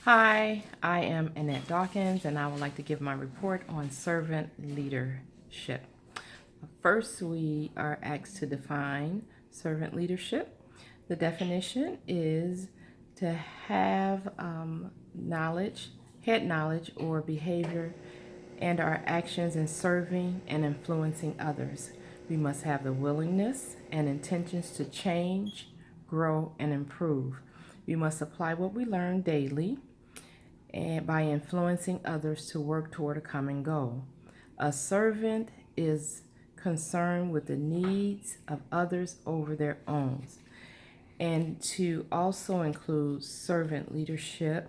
Hi, I am Annette Dawkins, and I would like to give my report on servant leadership. First, we are asked to define servant leadership. The definition is to have knowledge, head knowledge, or behavior and our actions in serving and influencing others. We must have the willingness and intentions to change, grow, and improve. We must apply what we learn daily and by influencing others to work toward a common goal. A servant is concerned with the needs of others over their own. And to also include servant leadership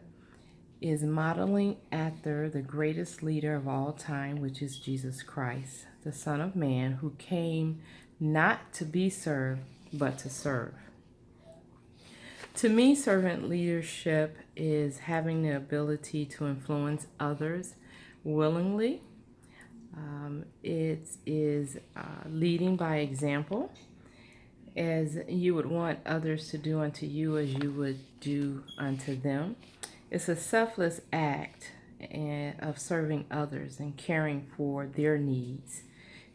is modeling after the greatest leader of all time, which is Jesus Christ, the Son of Man, who came not to be served, but to serve. To me, servant leadership is having the ability to influence others willingly. It is leading by example, as you would want others to do unto you as you would do unto them. It's a selfless act of serving others and caring for their needs.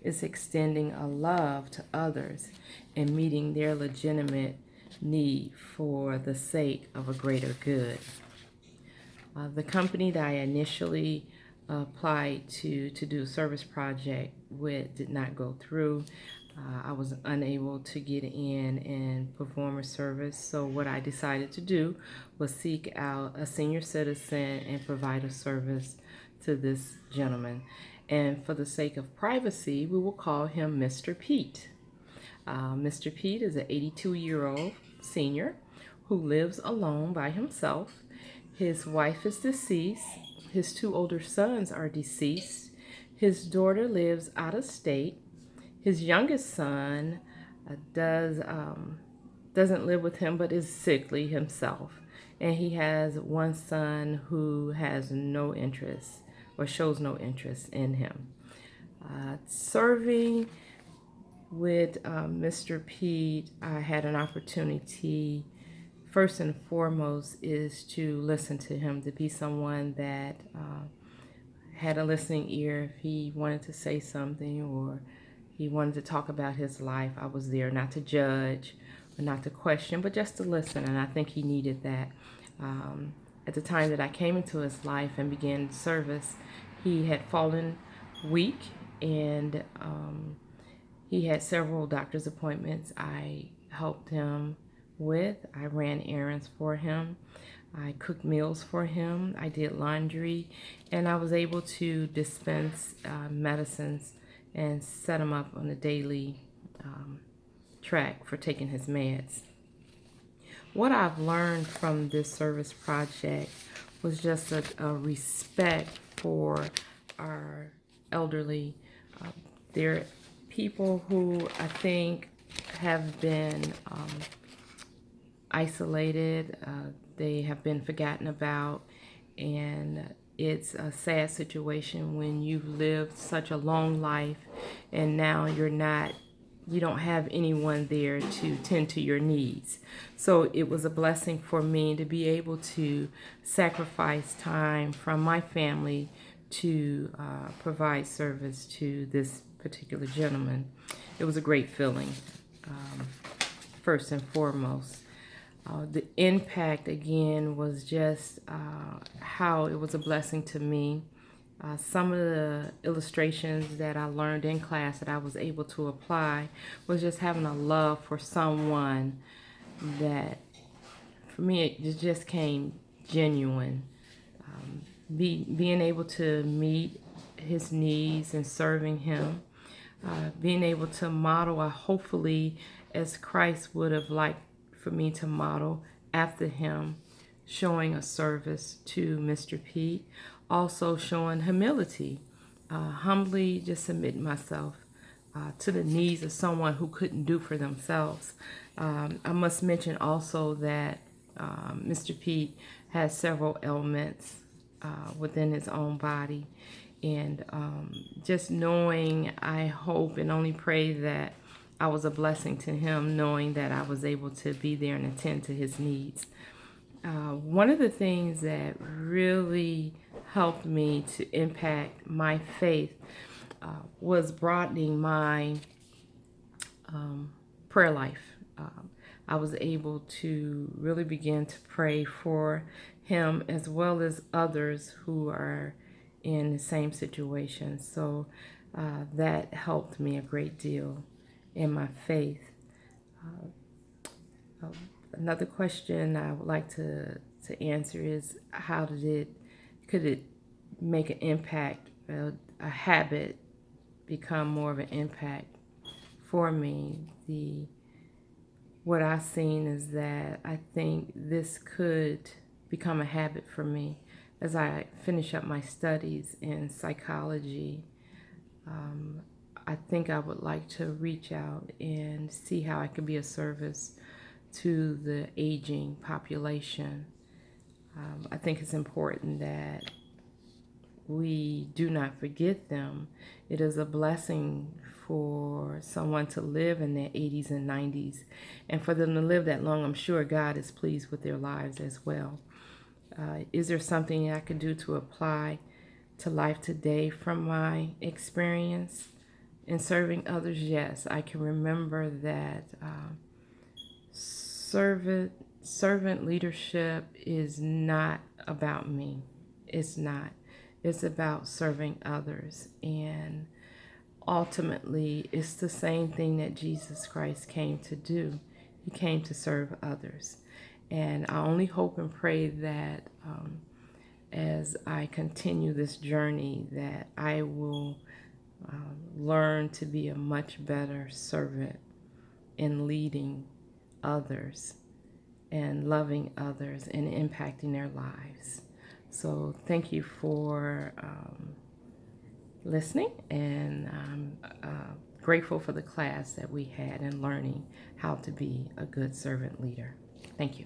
It's extending a love to others and meeting their legitimate need for the sake of a greater good. The company that I initially applied to do a service project with did not go through. I was unable to get in and perform a service, so what I decided to do was seek out a senior citizen and provide a service to this gentleman. And for the sake of privacy, we will call him Mr. Pete. Mr. Pete is an 82-year-old senior who lives alone by himself. His wife is deceased. His two older sons are deceased. His daughter lives out of state. His youngest son doesn't live with him but is sickly himself. And he has one son who has no interest or shows no interest in him. Serving with Mr. Pete, I had an opportunity, first and foremost, is to listen to him, to be someone that had a listening ear. If he wanted to say something or he wanted to talk about his life, I was there not to judge or not to question, but just to listen, and I think he needed that. At the time that I came into his life and began service, he had fallen weak, and he had several doctor's appointments I helped him with. I ran errands for him. I cooked meals for him. I did laundry. And I was able to dispense medicines and set him up on a daily track for taking his meds. What I've learned from this service project was just a respect for our elderly. They're people who I think have been isolated, they have been forgotten about, and it's a sad situation when you've lived such a long life and now you don't have anyone there to tend to your needs. So it was a blessing for me to be able to sacrifice time from my family to provide service to this particular gentleman. It was a great feeling, first and foremost. The impact, again, was just how it was a blessing to me. Some of the illustrations that I learned in class that I was able to apply was just having a love for someone that, for me, it just came genuine. Being able to meet his needs and serving him, being able to model, hopefully, as Christ would have liked for me to model after him, showing a service to Mr. Pete, also showing humility, humbly just submitting myself to the needs of someone who couldn't do for themselves. I must mention also that Mr. Pete has several ailments within his own body, and just knowing, I hope and only pray that I was a blessing to him, knowing that I was able to be there and attend to his needs. One of the things that really helped me to impact my faith was broadening my prayer life. I was able to really begin to pray for him as well as others who are in the same situation. So that helped me a great deal in my faith. Another question I would like to answer is could it make an impact, a habit become more of an impact for me? What I've seen is that I think this could become a habit for me as I finish up my studies in psychology. I think I would like to reach out and see how I can be of service to the aging population. I think it's important that we do not forget them. It is a blessing for someone to live in their 80s and 90s, and for them to live that long. I'm sure God is pleased with their lives as well. Is there something I could do to apply to life today from my experience in serving others? Yes, I can remember that servant leadership is not about me. It's not. It's about serving others. And ultimately, it's the same thing that Jesus Christ came to do. He came to serve others. And I only hope and pray that as I continue this journey, that I will learn to be a much better servant in leading others and loving others and impacting their lives. So thank you for listening, and I'm grateful for the class that we had in learning how to be a good servant leader. Thank you.